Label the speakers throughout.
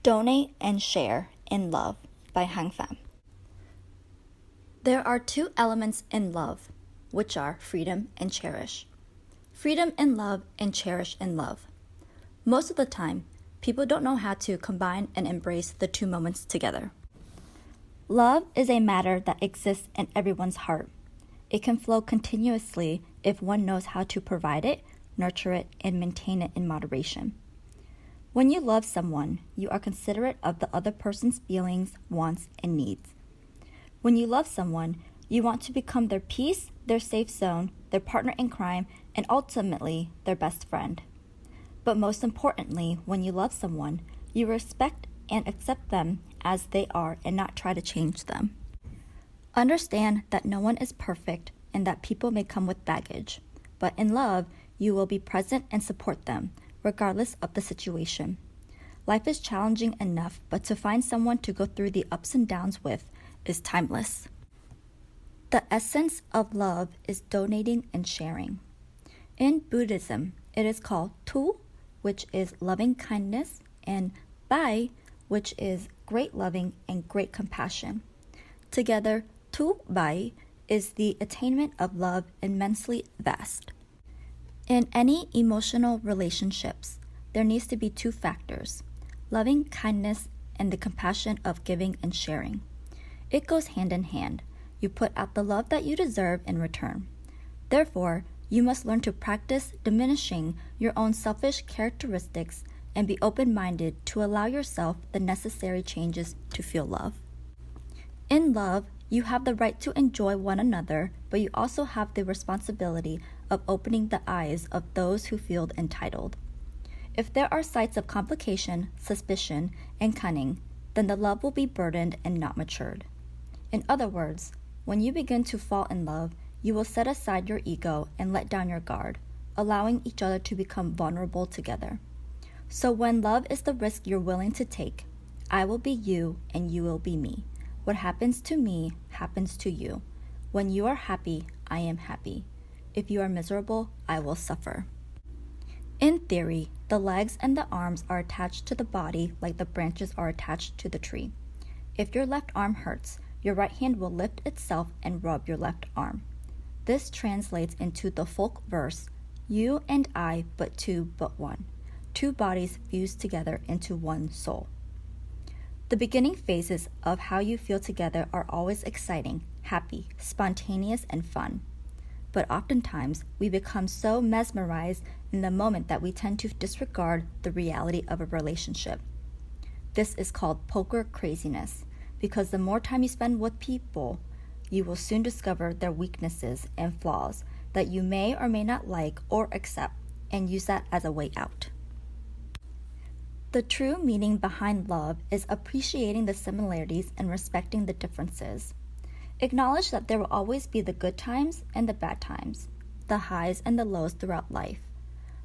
Speaker 1: Donate and Share in Love by Hang Pham. There are two elements in love, which are freedom and cherish. Freedom in love and cherish in love. Most of the time, people don't know how to combine and embrace the two moments together. Love is a matter that exists in everyone's heart. It can flow continuously if one knows how to provide it, nurture it, and maintain it in moderation. When you love someone, you are considerate of the other person's feelings, wants, and needs. When you love someone, you want to become their peace, their safe zone, their partner in crime, and ultimately, their best friend. But most importantly, when you love someone, you respect and accept them as they are and not try to change them. Understand that no one is perfect and that people may come with baggage. But in love, you will be present and support them, regardless of the situation. Life is challenging enough, but to find someone to go through the ups and downs with is timeless. The essence of love is donating and sharing. In Buddhism, it is called Tu, which is loving kindness, and Bai, which is great loving and great compassion. Together, Tu Bai is the attainment of love immensely vast. In any emotional relationships, there needs to be two factors, loving kindness and the compassion of giving and sharing. It goes hand in hand. You put out the love that you deserve in return. Therefore, you must learn to practice diminishing your own selfish characteristics and be open-minded to allow yourself the necessary changes to feel love. In love, you have the right to enjoy one another, but you also have the responsibility of opening the eyes of those who feel entitled. If there are sites of complication, suspicion, and cunning, then the love will be burdened and not matured. In other words, when you begin to fall in love, you will set aside your ego and let down your guard, allowing each other to become vulnerable together. So when love is the risk you're willing to take, I will be you and you will be me. What happens to me happens to you. When you are happy, I am happy. If you are miserable, I will suffer. In theory, the legs and the arms are attached to the body like the branches are attached to the tree. If your left arm hurts, your right hand will lift itself and rub your left arm. This translates into the folk verse, you and I, but two, but one. Two bodies fused together into one soul. The beginning phases of how you feel together are always exciting, happy, spontaneous, and fun. But oftentimes, we become so mesmerized in the moment that we tend to disregard the reality of a relationship. This is called poker craziness, because the more time you spend with people, you will soon discover their weaknesses and flaws that you may or may not like or accept, and use that as a way out. The true meaning behind love is appreciating the similarities and respecting the differences. Acknowledge that there will always be the good times and the bad times, the highs and the lows throughout life.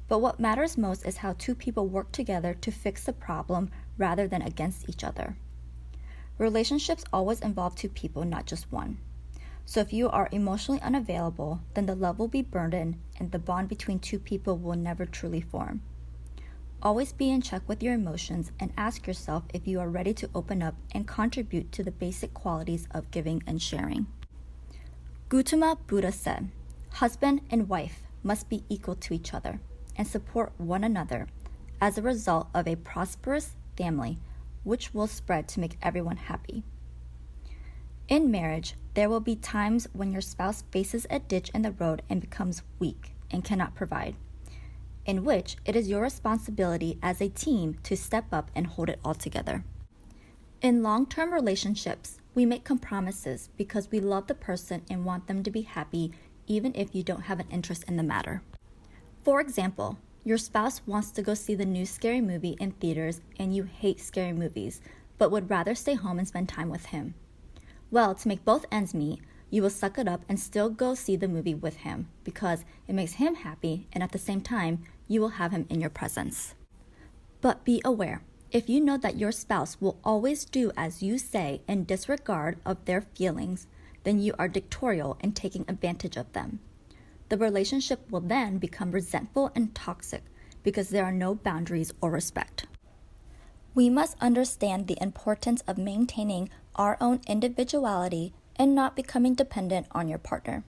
Speaker 1: But what matters most is how two people work together to fix the problem rather than against each other. Relationships always involve two people, not just one. So if you are emotionally unavailable, then the love will be burdened and the bond between two people will never truly form. Always be in check with your emotions and ask yourself if you are ready to open up and contribute to the basic qualities of giving and sharing. Gautama Buddha said, husband and wife must be equal to each other and support one another as a result of a prosperous family which will spread to make everyone happy. In marriage, there will be times when your spouse faces a ditch in the road and becomes weak and cannot provide, in which it is your responsibility as a team to step up and hold it all together. In long-term relationships, we make compromises because we love the person and want them to be happy even if you don't have an interest in the matter. For example, your spouse wants to go see the new scary movie in theaters and you hate scary movies, but would rather stay home and spend time with him. Well, to make both ends meet, you will suck it up and still go see the movie with him because it makes him happy and at the same time, you will have him in your presence. But be aware, if you know that your spouse will always do as you say in disregard of their feelings, then you are dictatorial and taking advantage of them. The relationship will then become resentful and toxic because there are no boundaries or respect. We must understand the importance of maintaining our own individuality and not becoming dependent on your partner.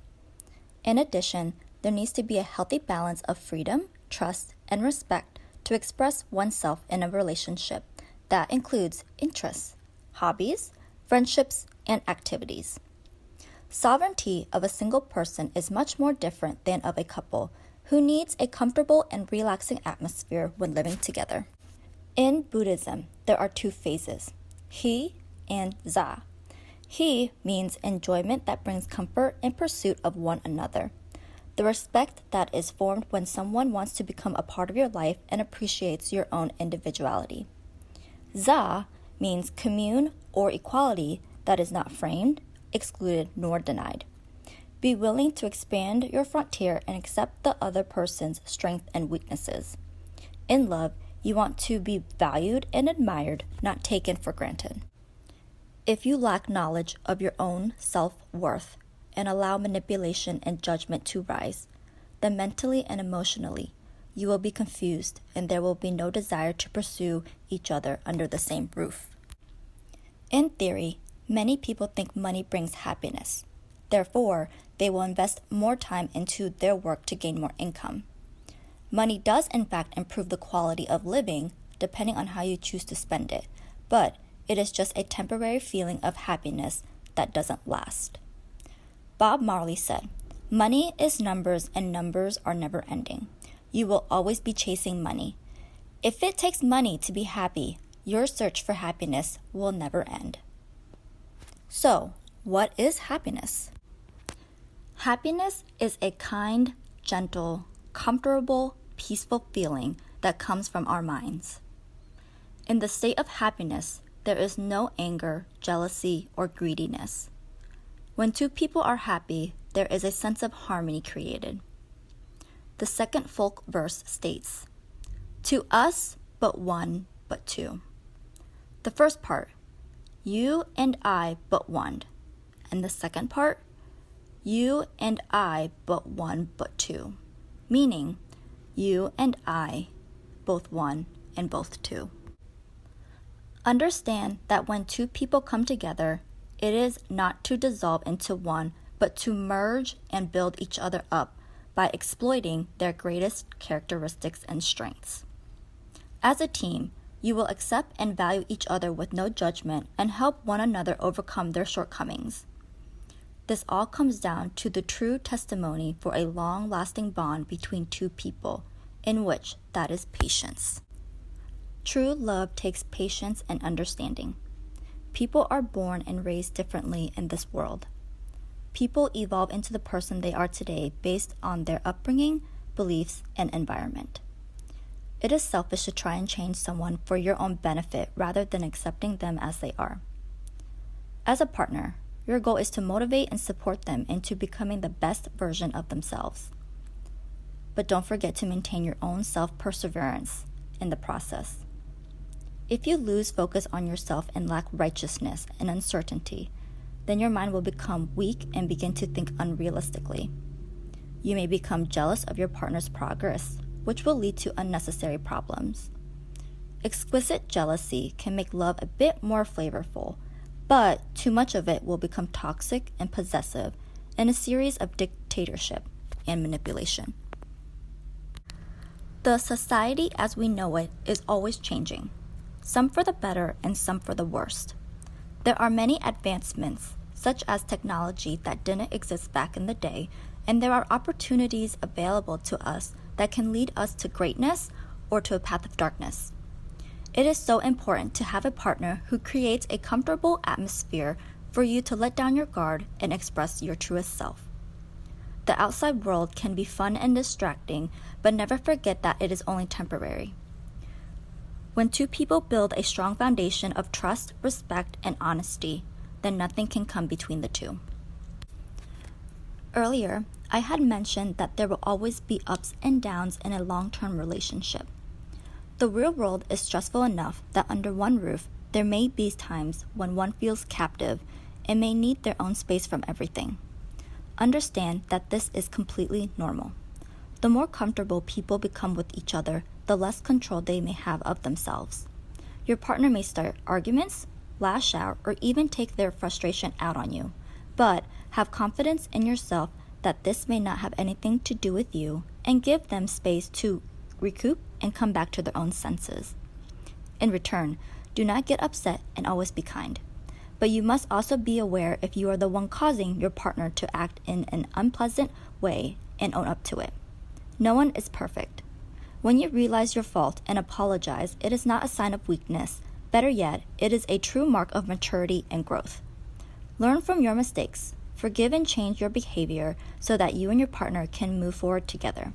Speaker 1: In addition, there needs to be a healthy balance of freedom, trust, and respect to express oneself in a relationship that includes interests, hobbies, friendships, and activities. Sovereignty of a single person is much more different than of a couple who needs a comfortable and relaxing atmosphere when living together. In Buddhism, there are two phases, he and za. He means enjoyment that brings comfort in pursuit of one another. The respect that is formed when someone wants to become a part of your life and appreciates your own individuality. Za means commune or equality that is not framed, excluded, nor denied. Be willing to expand your frontier and accept the other person's strengths and weaknesses. In love, you want to be valued and admired, not taken for granted. If you lack knowledge of your own self-worth and allow manipulation and judgment to rise, then mentally and emotionally, you will be confused and there will be no desire to pursue each other under the same roof. In theory, many people think money brings happiness. Therefore, they will invest more time into their work to gain more income. Money does in fact improve the quality of living, depending on how you choose to spend it, but it is just a temporary feeling of happiness that doesn't last. Bob Marley said, "Money is numbers and numbers are never ending. You will always be chasing money. If it takes money to be happy, your search for happiness will never end." So, what is happiness? Happiness is a kind, gentle, comfortable, peaceful feeling that comes from our minds. In the state of happiness, there is no anger, jealousy, or greediness. When two people are happy, there is a sense of harmony created. The second folk verse states, "To us, but one, but two." The first part, "You and I, but one." And the second part, "You and I, but one, but two." Meaning, you and I, both one and both two. Understand that when two people come together, it is not to dissolve into one, but to merge and build each other up by exploiting their greatest characteristics and strengths. As a team, you will accept and value each other with no judgment and help one another overcome their shortcomings. This all comes down to the true testimony for a long-lasting bond between two people, in which that is patience. True love takes patience and understanding. People are born and raised differently in this world. People evolve into the person they are today based on their upbringing, beliefs, and environment. It is selfish to try and change someone for your own benefit rather than accepting them as they are. As a partner, your goal is to motivate and support them into becoming the best version of themselves. But don't forget to maintain your own self-perseverance in the process. If you lose focus on yourself and lack righteousness and uncertainty, then your mind will become weak and begin to think unrealistically. You may become jealous of your partner's progress, which will lead to unnecessary problems. Exquisite jealousy can make love a bit more flavorful, but too much of it will become toxic and possessive in a series of dictatorship and manipulation. The society as we know it is always changing, some for the better and some for the worst. There are many advancements, such as technology that didn't exist back in the day, and there are opportunities available to us that can lead us to greatness or to a path of darkness. It is so important to have a partner who creates a comfortable atmosphere for you to let down your guard and express your truest self. The outside world can be fun and distracting, but never forget that it is only temporary. When two people build a strong foundation of trust, respect, and honesty, then nothing can come between the two. Earlier, I had mentioned that there will always be ups and downs in a long-term relationship. The real world is stressful enough that under one roof, there may be times when one feels captive and may need their own space from everything. Understand that this is completely normal. The more comfortable people become with each other, the less control they may have of themselves. Your partner may start arguments, lash out, or even take their frustration out on you. But have confidence in yourself that this may not have anything to do with you, and give them space to recoup and come back to their own senses. In return, do not get upset and always be kind. But you must also be aware if you are the one causing your partner to act in an unpleasant way and own up to it. No one is perfect. When you realize your fault and apologize, it is not a sign of weakness. Better yet, it is a true mark of maturity and growth. Learn from your mistakes. Forgive and change your behavior so that you and your partner can move forward together.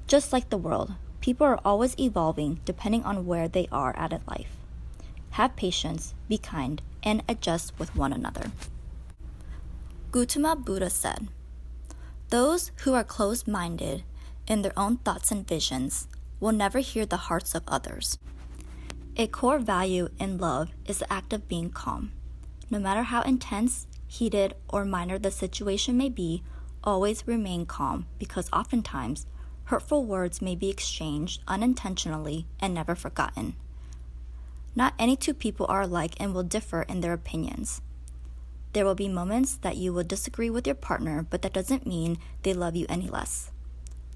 Speaker 1: Just like the world, people are always evolving depending on where they are at in life. Have patience, be kind, and adjust with one another. Gautama Buddha said, "Those who are closed-minded in their own thoughts and visions will never hear the hearts of others." A core value in love is the act of being calm. No matter how intense, heated, or minor the situation may be, always remain calm because oftentimes hurtful words may be exchanged unintentionally and never forgotten. Not any two people are alike and will differ in their opinions. There will be moments that you will disagree with your partner, but that doesn't mean they love you any less.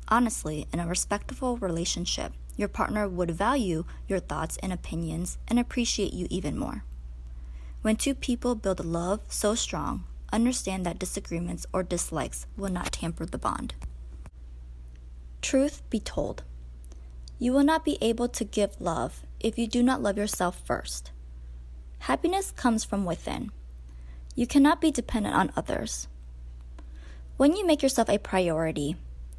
Speaker 1: Honestly, in a respectful relationship, your partner would value your thoughts and opinions and appreciate you even more. When two people build a love so strong, understand that disagreements or dislikes will not tamper the bond. Truth be told, you will not be able to give love if you do not love yourself first. Happiness comes from within. You cannot be dependent on others. When you make yourself a priority,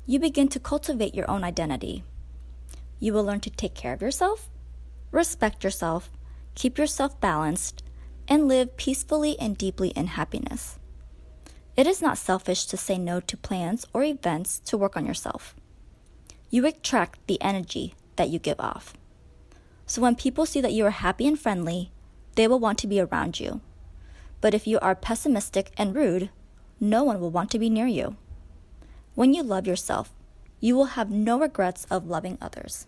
Speaker 1: you begin to cultivate your own identity. You will learn to take care of yourself, respect yourself, keep yourself balanced, and live peacefully and deeply in happiness. It is not selfish to say no to plans or events to work on yourself. You attract the energy that you give off. So when people see that you are happy and friendly, they will want to be around you. But if you are pessimistic and rude, no one will want to be near you. When you love yourself, you will have no regrets of loving others.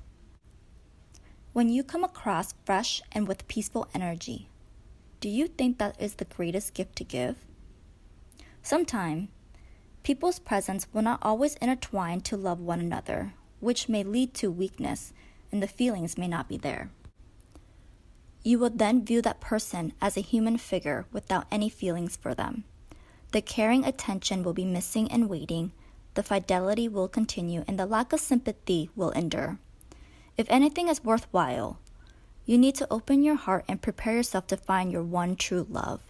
Speaker 1: When you come across fresh and with peaceful energy, do you think that is the greatest gift to give? Sometimes, people's presence will not always intertwine to love one another, which may lead to weakness, and the feelings may not be there. You will then view that person as a human figure without any feelings for them. The caring attention will be missing and waiting, the fidelity will continue, and the lack of sympathy will endure. If anything is worthwhile, you need to open your heart and prepare yourself to find your one true love.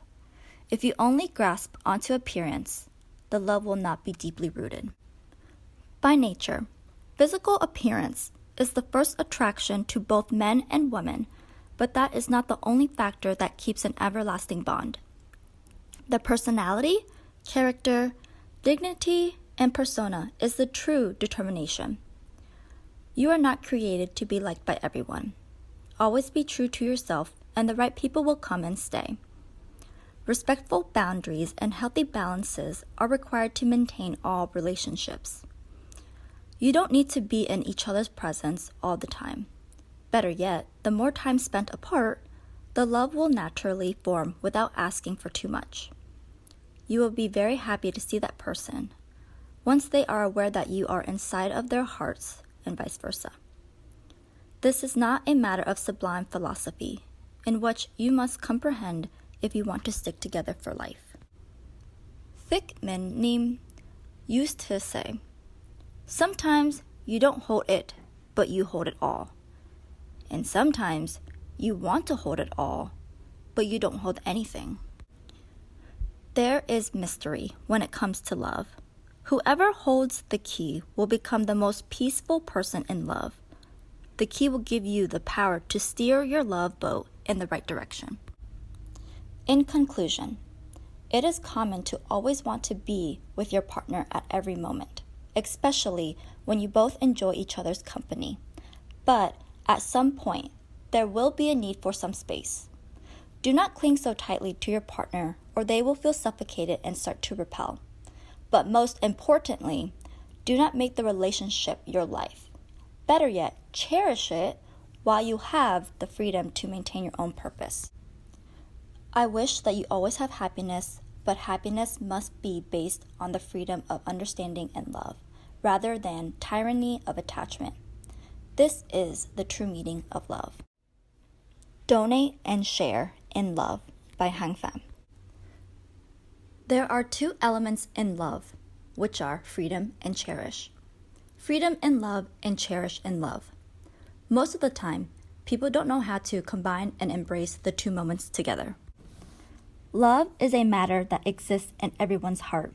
Speaker 1: If you only grasp onto appearance, the love will not be deeply rooted. By nature, physical appearance is the first attraction to both men and women, but that is not the only factor that keeps an everlasting bond. The personality, character, dignity, and persona is the true determination. You are not created to be liked by everyone. Always be true to yourself, and the right people will come and stay. Respectful boundaries and healthy balances are required to maintain all relationships. You don't need to be in each other's presence all the time. Better yet, the more time spent apart, the love will naturally form without asking for too much. You will be very happy to see that person once they are aware that you are inside of their hearts, and vice versa. This is not a matter of sublime philosophy, in which you must comprehend if you want to stick together for life. Thích, Niệm used to say, "Sometimes you don't hold it, but you hold it all. And sometimes you want to hold it all, but you don't hold anything." There is mystery when it comes to love. Whoever holds the key will become the most peaceful person in love. The key will give you the power to steer your love boat in the right direction. In conclusion, it is common to always want to be with your partner at every moment, especially when you both enjoy each other's company. But at some point, there will be a need for some space. Do not cling so tightly to your partner, or they will feel suffocated and start to repel. But most importantly, do not make the relationship your life. Better yet, cherish it while you have the freedom to maintain your own purpose. I wish that you always have happiness, but happiness must be based on the freedom of understanding and love, rather than tyranny of attachment. This is the true meaning of love. Donate and Share in Love by Hang Pham. There are two elements in love, which are freedom and cherish. Freedom in love and cherish in love. Most of the time, people don't know how to combine and embrace the two moments together. Love is a matter that exists in everyone's heart.